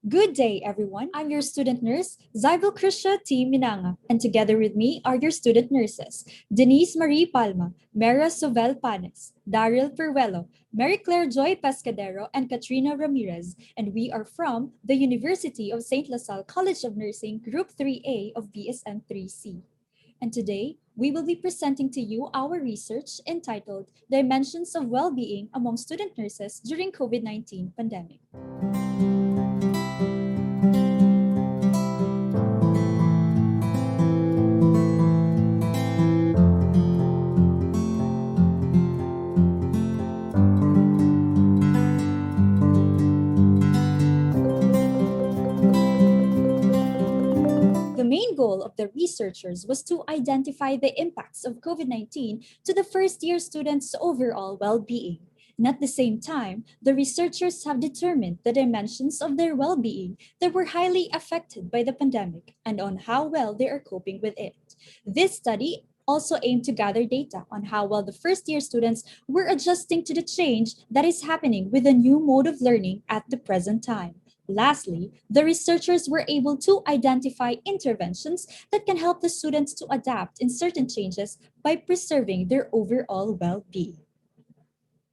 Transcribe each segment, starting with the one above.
Good day, everyone. I'm your student nurse, Zybel Krisha T. Minanga, and together with me are your student nurses, Denise Marie Palma, Mera Sovel Panes, Daryl Peruelo, Mary Claire Joy Pescadero, and Katrina Ramirez, and we are from the University of St. LaSalle College of Nursing, Group 3A of BSN 3C. And today, we will be presenting to you our research entitled Dimensions of Well-Being Among Student Nurses During COVID-19 Pandemic. The main goal of the researchers was to identify the impacts of COVID-19 to the first-year students' overall well-being. And at the same time, the researchers have determined the dimensions of their well-being that were highly affected by the pandemic and on how well they are coping with it. This study also aimed to gather data on how well the first-year students were adjusting to the change that is happening with the new mode of learning at the present time. Lastly, the researchers were able to identify interventions that can help the students to adapt in certain changes by preserving their overall well-being.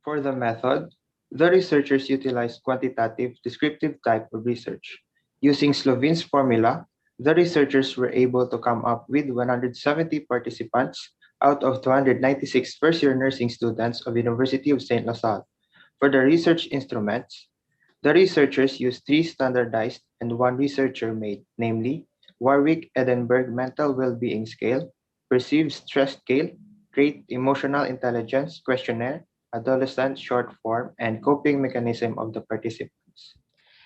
For the method, the researchers utilized quantitative descriptive type of research. Using Slovine's formula, the researchers were able to come up with 170 participants out of 296 first-year nursing students of University of St. LaSalle. For the research instruments, the researchers used three standardized and one researcher-made, namely Warwick-Edinburgh Mental Well-Being Scale, Perceived Stress Scale, Trait Emotional Intelligence Questionnaire, Adolescent Short Form, and Coping Mechanism of the participants.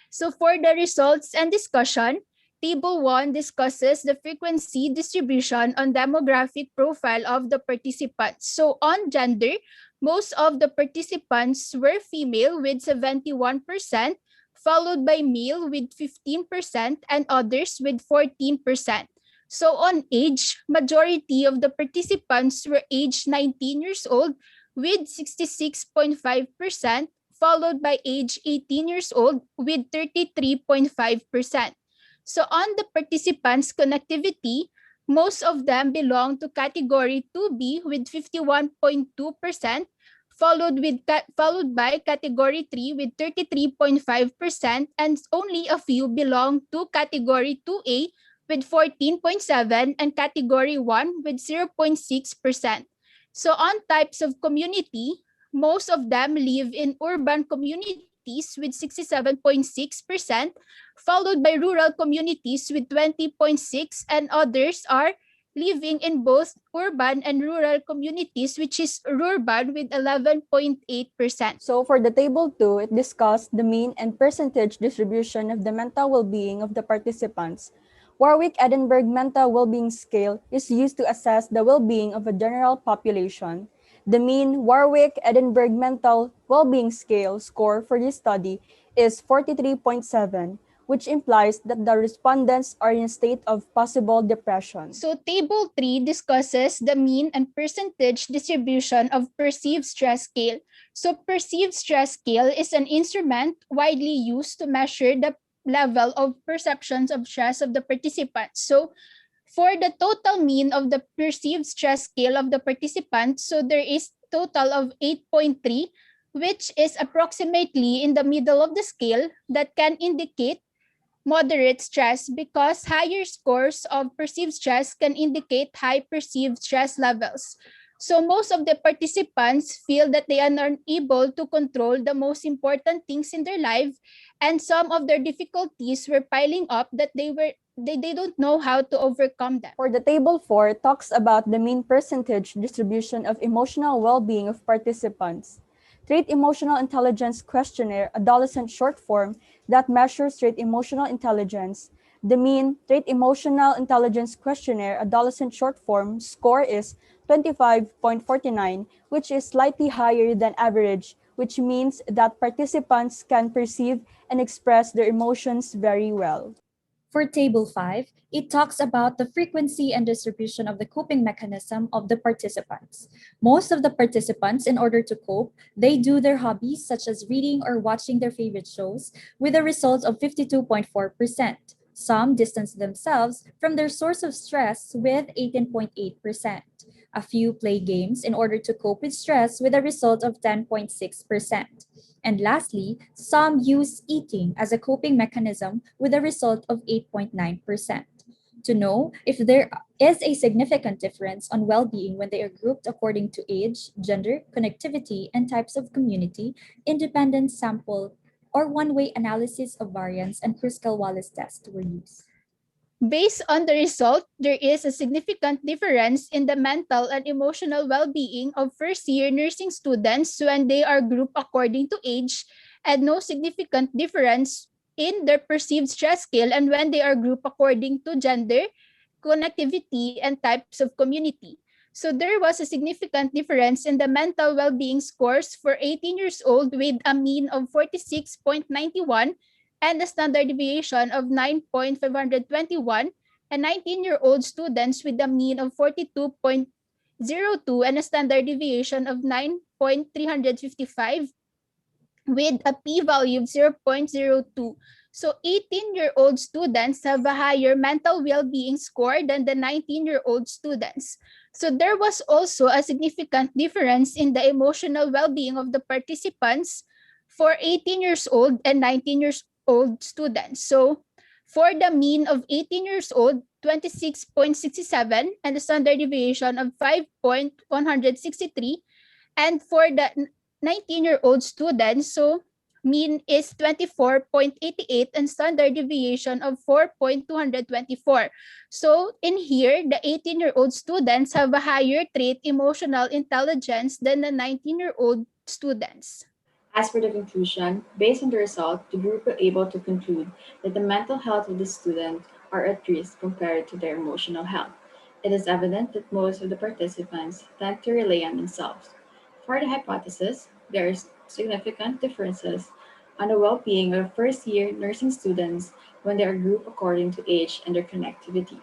So for the results and discussion, Table 1 discusses the frequency distribution on demographic profile of the participants. So on gender, most of the participants were female with 71%, followed by male with 15% and others with 14%. So on age, majority of the participants were aged 19 years old with 66.5%, followed by age 18 years old with 33.5%. So on the participants' connectivity, most of them belong to category 2B with 51.2%, followed by category 3 with 33.5%, and only a few belong to category 2A with 14.7% and category 1 with 0.6%. So on types of community, most of them live in urban communities with 67.6%, followed by rural communities with 20.6%, and others are living in both urban and rural communities, which is urban with 11.8%. So for the table 2, it discussed the mean and percentage distribution of the mental well-being of the participants. Warwick-Edinburgh Mental Well-Being Scale is used to assess the well-being of a general population. The mean Warwick-Edinburgh Mental Well-Being Scale score for this study is 43.7, which implies that the respondents are in a state of possible depression. So Table 3 discusses the mean and percentage distribution of perceived stress scale. So perceived stress scale is an instrument widely used to measure the level of perceptions of stress of the participants. So for the total mean of the perceived stress scale of the participants, so there is total of 8.3, which is approximately in the middle of the scale that can indicate moderate stress, because higher scores of perceived stress can indicate high perceived stress levels. So most of the participants feel that they are unable to control the most important things in their life, and some of their difficulties were piling up that they don't know how to overcome them. For the table 4, it talks about the mean percentage distribution of emotional well-being of participants. Trait Emotional Intelligence Questionnaire, Adolescent Short Form, that measures trait emotional intelligence. The mean Trait Emotional Intelligence Questionnaire, Adolescent Short Form score is 25.49, which is slightly higher than average, which means that participants can perceive and express their emotions very well. For Table 5, it talks about the frequency and distribution of the coping mechanism of the participants. Most of the participants, in order to cope, they do their hobbies such as reading or watching their favorite shows with a result of 52.4%. Some distance themselves from their source of stress with 18.8%. A few play games in order to cope with stress with a result of 10.6%. And lastly, some use eating as a coping mechanism with a result of 8.9%. To know if there is a significant difference on well being when they are grouped according to age, gender, connectivity, and types of community, independent sample or one way analysis of variance and Kruskal Wallis test were used. Based on the result, there is a significant difference in the mental and emotional well-being of first-year nursing students when they are grouped according to age, and no significant difference in their perceived stress scale and when they are grouped according to gender, connectivity, and types of community. So there was a significant difference in the mental well-being scores for 18 years old with a mean of 46.91 and a standard deviation of 9.521, and 19-year-old students with a mean of 42.02 and a standard deviation of 9.355 with a p-value of 0.02. So 18-year-old students have a higher mental well-being score than the 19-year-old students. So there was also a significant difference in the emotional well-being of the participants for 18 years old and 19 years old students. So for the mean of 18 years old, 26.67 and the standard deviation of 5.163, and for the 19-year-old students, so mean is 24.88 and standard deviation of 4.224. So in here, the 18-year-old students have a higher trait emotional intelligence than the 19-year-old students. As for the conclusion, based on the result, the group were able to conclude that the mental health of the student are at risk compared to their emotional health. It is evident that most of the participants tend to rely on themselves. For the hypothesis, there are significant differences on the well-being of first-year nursing students when they are grouped according to age and their connectivity.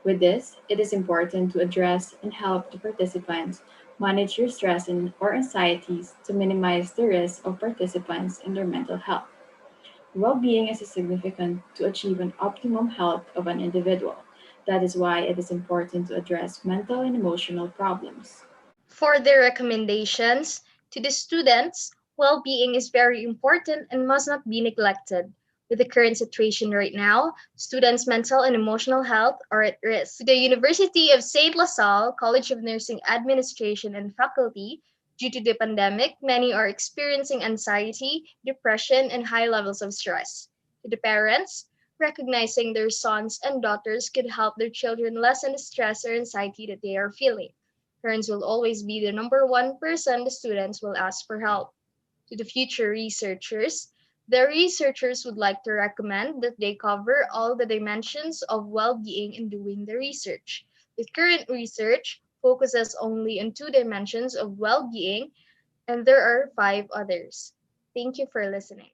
With this, it is important to address and help the participants manage your stress or anxieties to minimize the risk of participants in their mental health. Well-being is significant to achieve an optimum health of an individual. That is why it is important to address mental and emotional problems. For the recommendations to the students, well-being is very important and must not be neglected. With the current situation right now, students' mental and emotional health are at risk. The University of St. LaSalle College of Nursing Administration and Faculty, due to the pandemic, many are experiencing anxiety, depression, and high levels of stress. To the parents, recognizing their sons and daughters could help their children lessen the stress or anxiety that they are feeling. Parents will always be the number one person the students will ask for help. To the future researchers, the researchers would like to recommend that they cover all the dimensions of well-being in doing the research. The current research focuses only on two dimensions of well-being, and there are five others. Thank you for listening.